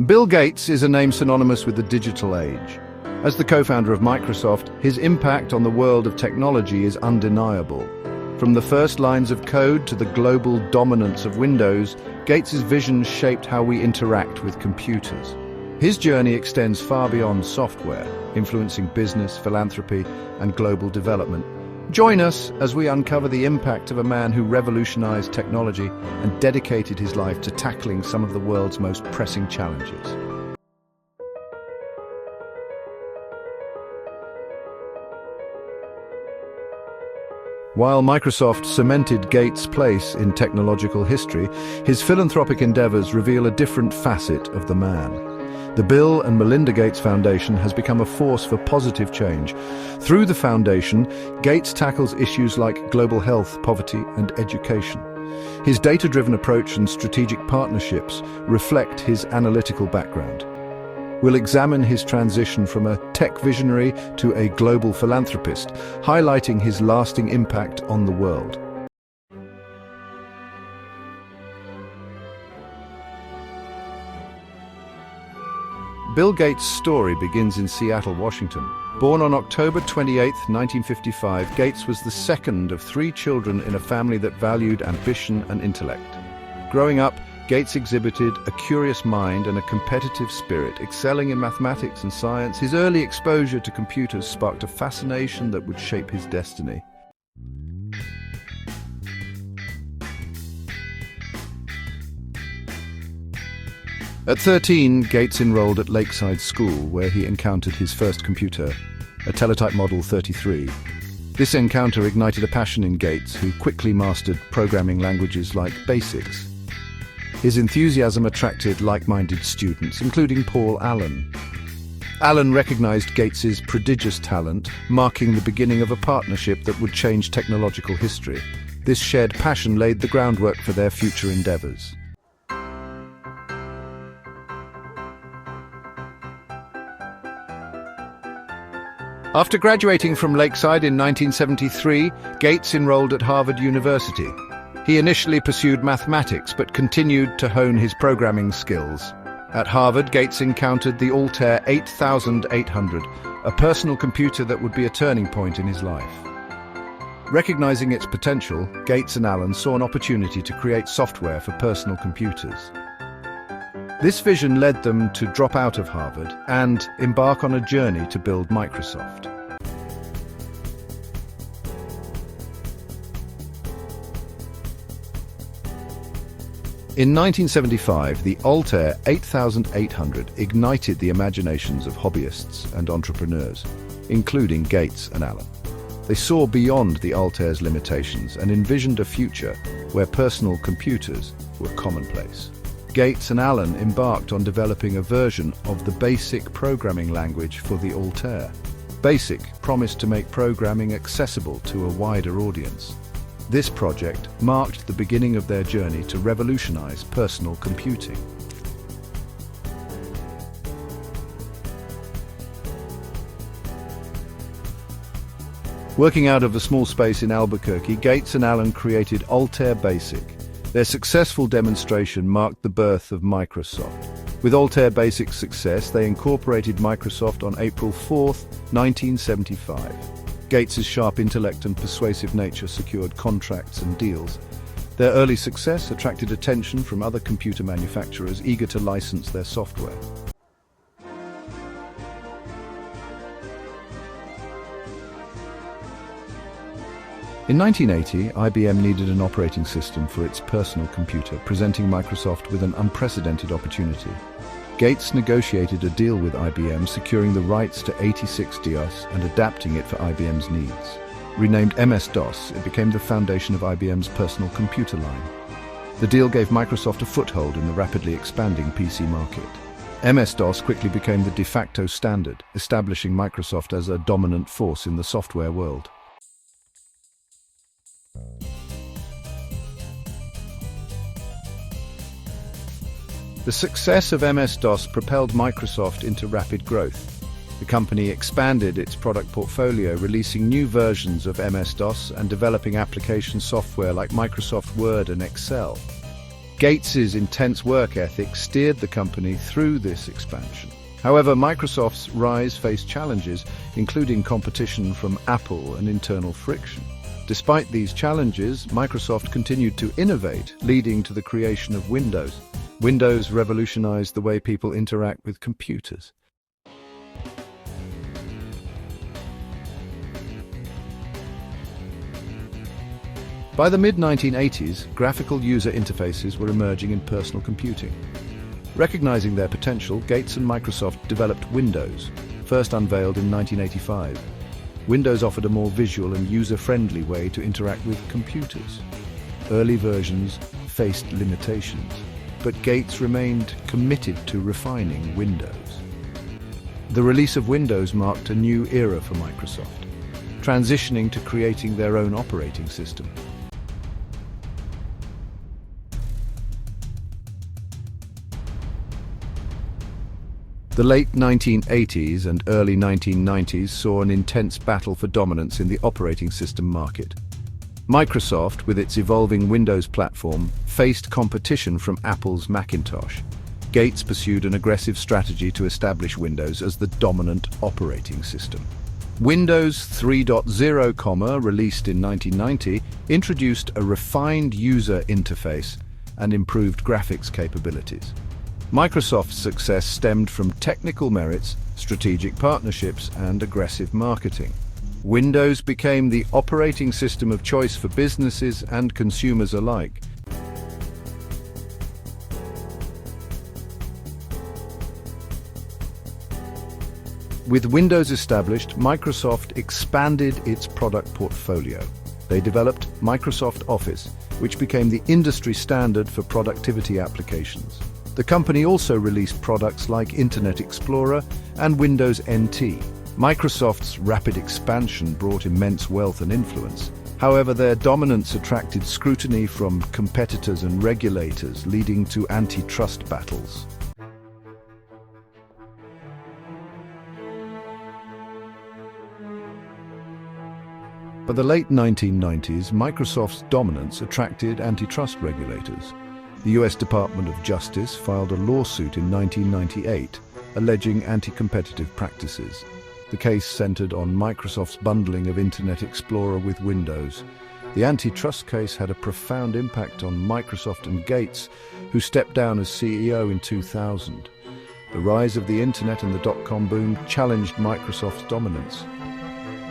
Bill Gates is a name synonymous with the digital age. As the co-founder of Microsoft, his impact on the world of technology is undeniable. From the first lines of code to the global dominance of Windows, Gates's vision shaped how we interact with computers. His journey extends far beyond software, influencing business, philanthropy, and global development. Join us as we uncover the impact of a man who revolutionized technology and dedicated his life to tackling some of the world's most pressing challenges. While Microsoft cemented Gates' place in technological history, his philanthropic endeavors reveal a different facet of the man. The Bill and Melinda Gates Foundation has become a force for positive change. Through the foundation, Gates tackles issues like global health, poverty, and education. His data-driven approach and strategic partnerships reflect his analytical background. We'll examine his transition from a tech visionary to a global philanthropist, highlighting his lasting impact on the world. Bill Gates' story begins in Seattle, Washington. Born on October 28, 1955, Gates was the second of 3 children in a family that valued ambition and intellect. Growing up, Gates exhibited a curious mind and a competitive spirit, excelling in mathematics and science. His early exposure to computers sparked a fascination that would shape his destiny. At 13, Gates enrolled at Lakeside School, where he encountered his first computer, a Teletype Model 33. This encounter ignited a passion in Gates, who quickly mastered programming languages like BASIC. His enthusiasm attracted like-minded students, including Paul Allen. Allen recognized Gates's prodigious talent, marking the beginning of a partnership that would change technological history. This shared passion laid the groundwork for their future endeavors. After graduating from Lakeside in 1973, Gates enrolled at Harvard University. He initially pursued mathematics but continued to hone his programming skills. At Harvard, Gates encountered the Altair 8800, a personal computer that would be a turning point in his life. Recognizing its potential, Gates and Allen saw an opportunity to create software for personal computers. This vision led them to drop out of Harvard and embark on a journey to build Microsoft. In 1975, the Altair 8800 ignited the imaginations of hobbyists and entrepreneurs, including Gates and Allen. They saw beyond the Altair's limitations and envisioned a future where personal computers were commonplace. Gates and Allen embarked on developing a version of the BASIC programming language for the Altair. BASIC promised to make programming accessible to a wider audience. This project marked the beginning of their journey to revolutionize personal computing. Working out of a small space in Albuquerque, Gates and Allen created Altair BASIC. Their successful demonstration marked the birth of Microsoft. With Altair BASIC's success, they incorporated Microsoft on April 4, 1975. Gates's sharp intellect and persuasive nature secured contracts and deals. Their early success attracted attention from other computer manufacturers eager to license their software. In 1980, IBM needed an operating system for its personal computer, presenting Microsoft with an unprecedented opportunity. Gates negotiated a deal with IBM, securing the rights to 86DOS and adapting it for IBM's needs. Renamed MS-DOS, it became the foundation of IBM's personal computer line. The deal gave Microsoft a foothold in the rapidly expanding PC market. MS-DOS quickly became the de facto standard, establishing Microsoft as a dominant force in the software world. The success of MS-DOS propelled Microsoft into rapid growth. The company expanded its product portfolio, releasing new versions of MS-DOS and developing application software like Microsoft Word and Excel. Gates's intense work ethic steered the company through this expansion. However, Microsoft's rise faced challenges, including competition from Apple and internal friction. Despite these challenges, Microsoft continued to innovate, leading to the creation of Windows. Windows revolutionized the way people interact with computers. By the mid-1980s, graphical user interfaces were emerging in personal computing. Recognizing their potential, Gates and Microsoft developed Windows, first unveiled in 1985. Windows offered a more visual and user-friendly way to interact with computers. Early versions faced limitations, but Gates remained committed to refining Windows. The release of Windows marked a new era for Microsoft, transitioning to creating their own operating system. The late 1980s and early 1990s saw an intense battle for dominance in the operating system market. Microsoft, with its evolving Windows platform, faced competition from Apple's Macintosh. Gates pursued an aggressive strategy to establish Windows as the dominant operating system. Windows 3.0, released in 1990, introduced a refined user interface and improved graphics capabilities. Microsoft's success stemmed from technical merits, strategic partnerships, and aggressive marketing. Windows became the operating system of choice for businesses and consumers alike. With Windows established, Microsoft expanded its product portfolio. They developed Microsoft Office, which became the industry standard for productivity applications. The company also released products like Internet Explorer and Windows NT. Microsoft's rapid expansion brought immense wealth and influence. However, their dominance attracted scrutiny from competitors and regulators, leading to antitrust battles. By the late 1990s, Microsoft's dominance attracted antitrust regulators. The US Department of Justice filed a lawsuit in 1998 alleging anti-competitive practices. The case centered on Microsoft's bundling of Internet Explorer with Windows. The antitrust case had a profound impact on Microsoft and Gates, who stepped down as CEO in 2000. The rise of the Internet and the dot-com boom challenged Microsoft's dominance.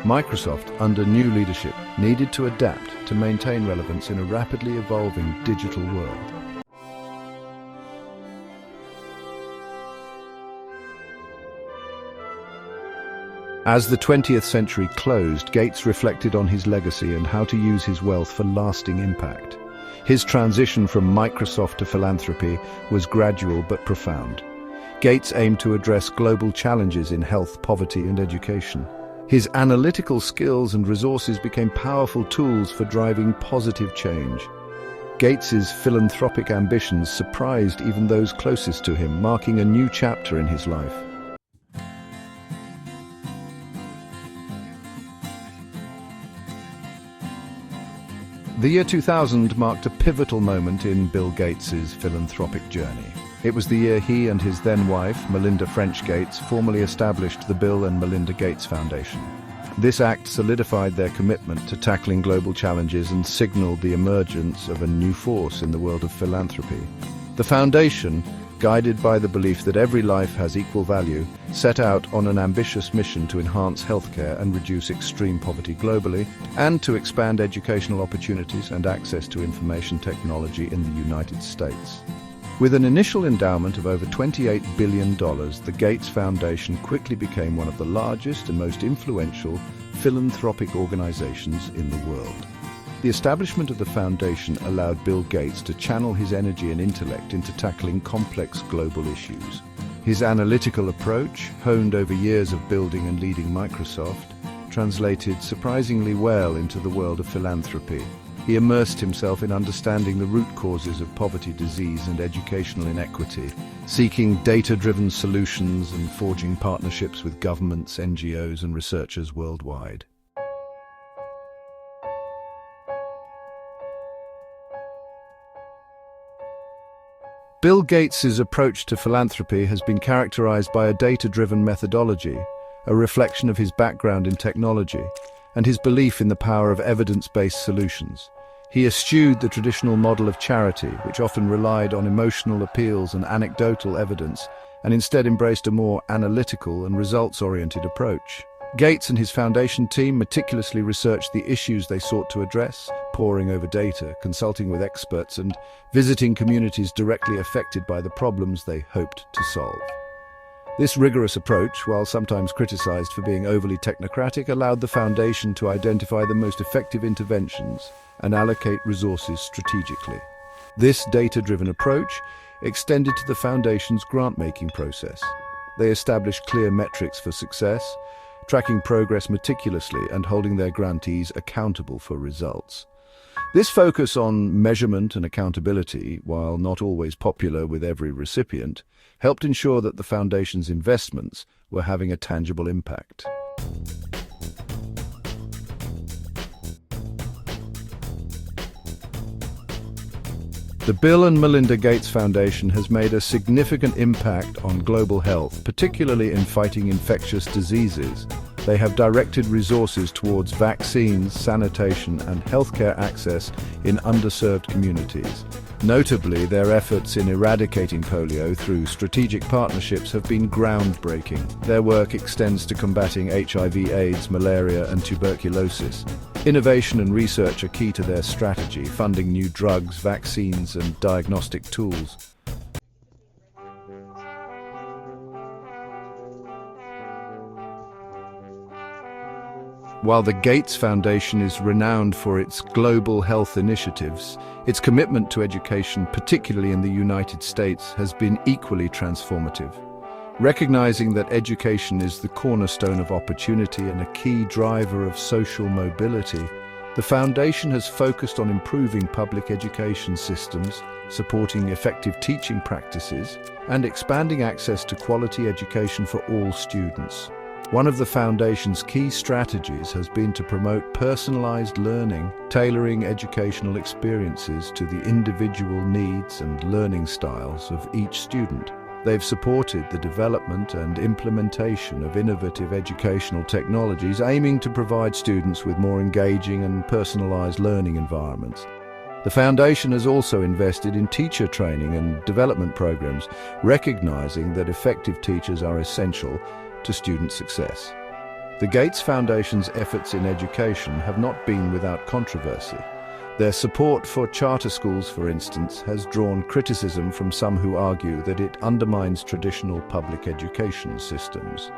Microsoft, under new leadership, needed to adapt to maintain relevance in a rapidly evolving digital world. As the 20th century closed, Gates reflected on his legacy and how to use his wealth for lasting impact. His transition from Microsoft to philanthropy was gradual but profound. Gates aimed to address global challenges in health, poverty, and education. His analytical skills and resources became powerful tools for driving positive change. Gates's philanthropic ambitions surprised even those closest to him, marking a new chapter in his life. The year 2000 marked a pivotal moment in Bill Gates's philanthropic journey. It was the year he and his then-wife, Melinda French Gates, formally established the Bill and Melinda Gates Foundation. This act solidified their commitment to tackling global challenges and signaled the emergence of a new force in the world of philanthropy. The foundation, guided by the belief that every life has equal value, set out on an ambitious mission to enhance healthcare and reduce extreme poverty globally, and to expand educational opportunities and access to information technology in the United States. With an initial endowment of over $28 billion, the Gates Foundation quickly became one of the largest and most influential philanthropic organizations in the world. The establishment of the foundation allowed Bill Gates to channel his energy and intellect into tackling complex global issues. His analytical approach, honed over years of building and leading Microsoft, translated surprisingly well into the world of philanthropy. He immersed himself in understanding the root causes of poverty, disease, and educational inequity, seeking data-driven solutions and forging partnerships with governments, NGOs, and researchers worldwide. Bill Gates's approach to philanthropy has been characterized by a data-driven methodology, a reflection of his background in technology, and his belief in the power of evidence-based solutions. He eschewed the traditional model of charity, which often relied on emotional appeals and anecdotal evidence, and instead embraced a more analytical and results-oriented approach. Gates and his foundation team meticulously researched the issues they sought to address, poring over data, consulting with experts, and visiting communities directly affected by the problems they hoped to solve. This rigorous approach, while sometimes criticized for being overly technocratic, allowed the foundation to identify the most effective interventions and allocate resources strategically. This data-driven approach extended to the foundation's grant-making process. They established clear metrics for success, tracking progress meticulously and holding their grantees accountable for results. This focus on measurement and accountability, while not always popular with every recipient, helped ensure that the foundation's investments were having a tangible impact. The Bill and Melinda Gates Foundation has made a significant impact on global health, particularly in fighting infectious diseases. They have directed resources towards vaccines, sanitation, and healthcare access in underserved communities. Notably, their efforts in eradicating polio through strategic partnerships have been groundbreaking. Their work extends to combating HIV/AIDS, malaria, and tuberculosis. Innovation and research are key to their strategy, funding new drugs, vaccines, and diagnostic tools. While the Gates Foundation is renowned for its global health initiatives, its commitment to education, particularly in the United States, has been equally transformative. Recognizing that education is the cornerstone of opportunity and a key driver of social mobility, the Foundation has focused on improving public education systems, supporting effective teaching practices, and expanding access to quality education for all students. One of the Foundation's key strategies has been to promote personalized learning, tailoring educational experiences to the individual needs and learning styles of each student. They've supported the development and implementation of innovative educational technologies aiming to provide students with more engaging and personalized learning environments. The Foundation has also invested in teacher training and development programs, recognizing that effective teachers are essential to student success. The Gates Foundation's efforts in education have not been without controversy. Their support for charter schools, for instance, has drawn criticism from some who argue that it undermines traditional public education systems.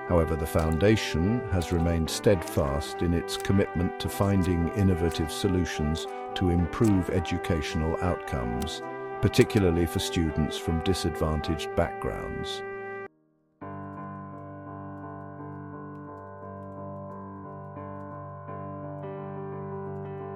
However, the Foundation has remained steadfast in its commitment to finding innovative solutions to improve educational outcomes, particularly for students from disadvantaged backgrounds.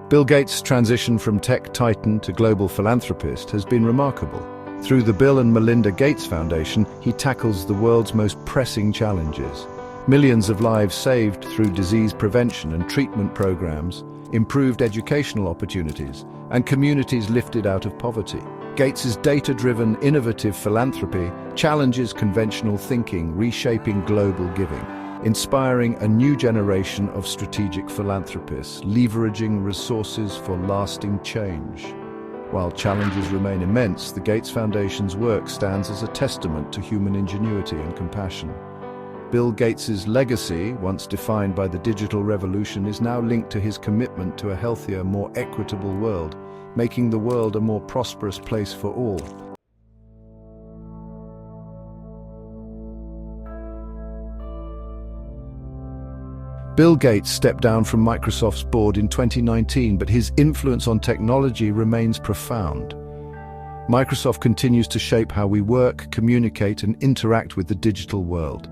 Bill Gates' transition from tech titan to global philanthropist has been remarkable. Through the Bill and Melinda Gates Foundation, he tackles the world's most pressing challenges. Millions of lives saved through disease prevention and treatment programs, improved educational opportunities, and communities lifted out of poverty. Gates's data-driven, innovative philanthropy challenges conventional thinking, reshaping global giving, inspiring a new generation of strategic philanthropists, leveraging resources for lasting change. While challenges remain immense, the Gates Foundation's work stands as a testament to human ingenuity and compassion. Bill Gates's legacy, once defined by the digital revolution, is now linked to his commitment to a healthier, more equitable world, making the world a more prosperous place for all. Bill Gates stepped down from Microsoft's board in 2019, but his influence on technology remains profound. Microsoft continues to shape how we work, communicate, and interact with the digital world.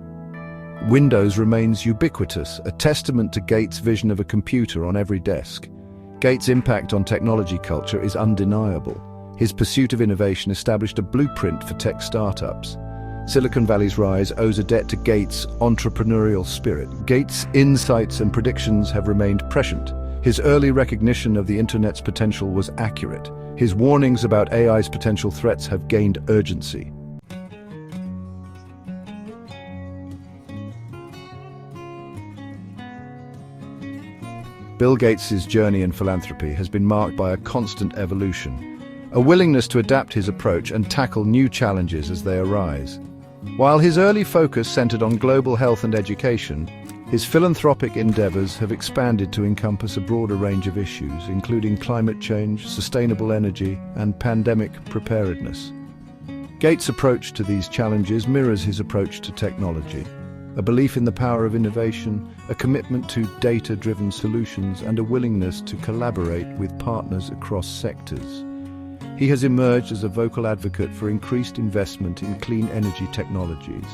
Windows remains ubiquitous, a testament to Gates' vision of a computer on every desk. Gates' impact on technology culture is undeniable. His pursuit of innovation established a blueprint for tech startups. Silicon Valley's rise owes a debt to Gates' entrepreneurial spirit. Gates' insights and predictions have remained prescient. His early recognition of the Internet's potential was accurate. His warnings about AI's potential threats have gained urgency. Bill Gates's journey in philanthropy has been marked by a constant evolution, a willingness to adapt his approach and tackle new challenges as they arise. While his early focus centered on global health and education, his philanthropic endeavors have expanded to encompass a broader range of issues, including climate change, sustainable energy, and pandemic preparedness. Gates' approach to these challenges mirrors his approach to technology: a belief in the power of innovation, a commitment to data-driven solutions, and a willingness to collaborate with partners across sectors. He has emerged as a vocal advocate for increased investment in clean energy technologies,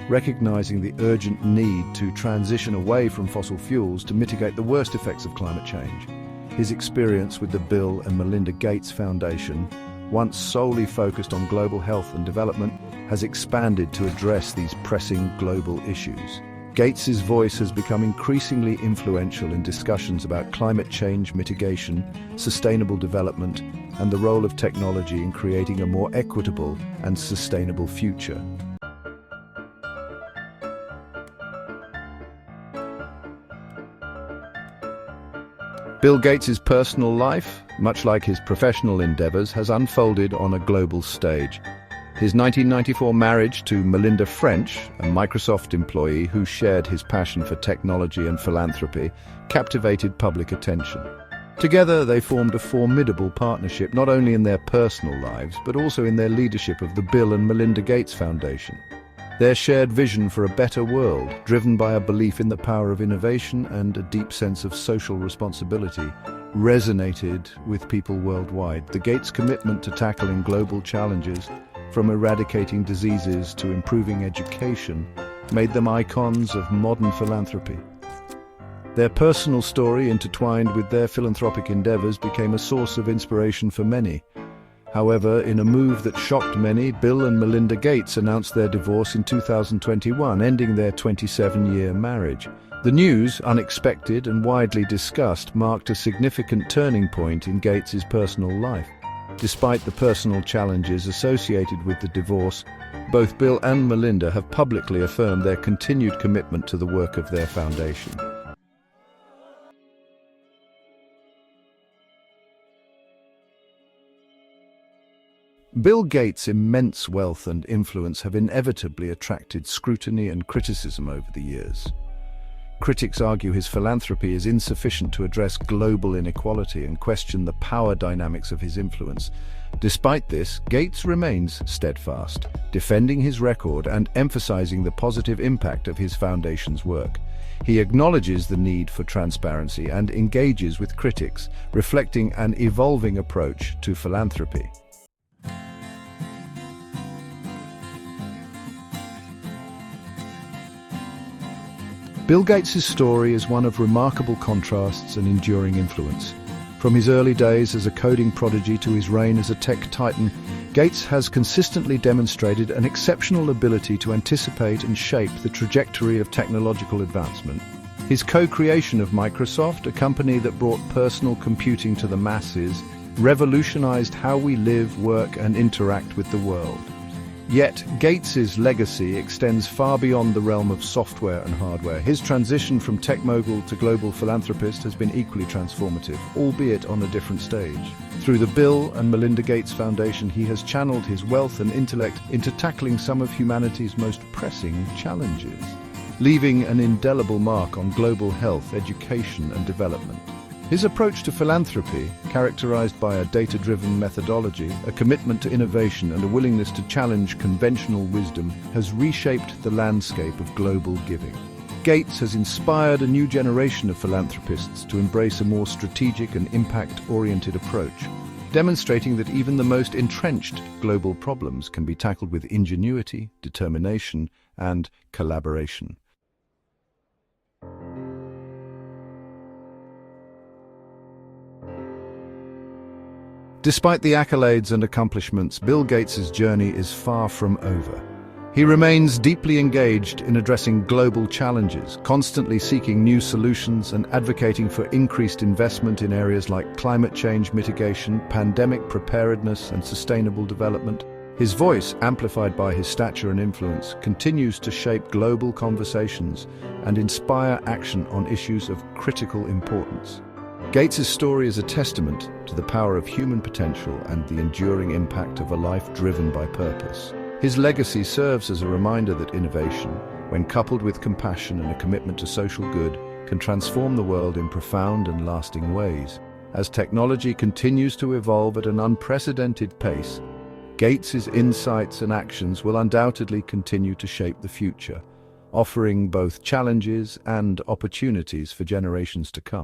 recognizing the urgent need to transition away from fossil fuels to mitigate the worst effects of climate change. His experience with the Bill and Melinda Gates Foundation, once solely focused on global health and development, has expanded to address these pressing global issues. Gates's voice has become increasingly influential in discussions about climate change mitigation, sustainable development, and the role of technology in creating a more equitable and sustainable future. Bill Gates's personal life, much like his professional endeavors, has unfolded on a global stage. His 1994 marriage to Melinda French, a Microsoft employee who shared his passion for technology and philanthropy, captivated public attention. Together, they formed a formidable partnership, not only in their personal lives, but also in their leadership of the Bill and Melinda Gates Foundation. Their shared vision for a better world, driven by a belief in the power of innovation and a deep sense of social responsibility, resonated with people worldwide. The Gates' commitment to tackling global challenges, from eradicating diseases to improving education, made them icons of modern philanthropy. Their personal story, intertwined with their philanthropic endeavors, became a source of inspiration for many. However, in a move that shocked many, Bill and Melinda Gates announced their divorce in 2021, ending their 27-year marriage. The news, unexpected and widely discussed, marked a significant turning point in Gates's personal life. Despite the personal challenges associated with the divorce, both Bill and Melinda have publicly affirmed their continued commitment to the work of their foundation. Bill Gates' immense wealth and influence have inevitably attracted scrutiny and criticism over the years. Critics argue his philanthropy is insufficient to address global inequality and question the power dynamics of his influence. Despite this, Gates remains steadfast, defending his record and emphasizing the positive impact of his foundation's work. He acknowledges the need for transparency and engages with critics, reflecting an evolving approach to philanthropy. Bill Gates's story is one of remarkable contrasts and enduring influence. From his early days as a coding prodigy to his reign as a tech titan, Gates has consistently demonstrated an exceptional ability to anticipate and shape the trajectory of technological advancement. His co-creation of Microsoft, a company that brought personal computing to the masses, revolutionized how we live, work, and interact with the world. Yet, Gates's legacy extends far beyond the realm of software and hardware. His transition from tech mogul to global philanthropist has been equally transformative, albeit on a different stage. Through the Bill and Melinda Gates Foundation, he has channeled his wealth and intellect into tackling some of humanity's most pressing challenges, leaving an indelible mark on global health, education, and development. His approach to philanthropy, characterized by a data-driven methodology, a commitment to innovation, and a willingness to challenge conventional wisdom, has reshaped the landscape of global giving. Gates has inspired a new generation of philanthropists to embrace a more strategic and impact-oriented approach, demonstrating that even the most entrenched global problems can be tackled with ingenuity, determination, and collaboration. Despite the accolades and accomplishments, Bill Gates's journey is far from over. He remains deeply engaged in addressing global challenges, constantly seeking new solutions and advocating for increased investment in areas like climate change mitigation, pandemic preparedness, and sustainable development. His voice, amplified by his stature and influence, continues to shape global conversations and inspire action on issues of critical importance. Gates's story is a testament to the power of human potential and the enduring impact of a life driven by purpose. His legacy serves as a reminder that innovation, when coupled with compassion and a commitment to social good, can transform the world in profound and lasting ways. As technology continues to evolve at an unprecedented pace, Gates's insights and actions will undoubtedly continue to shape the future, offering both challenges and opportunities for generations to come.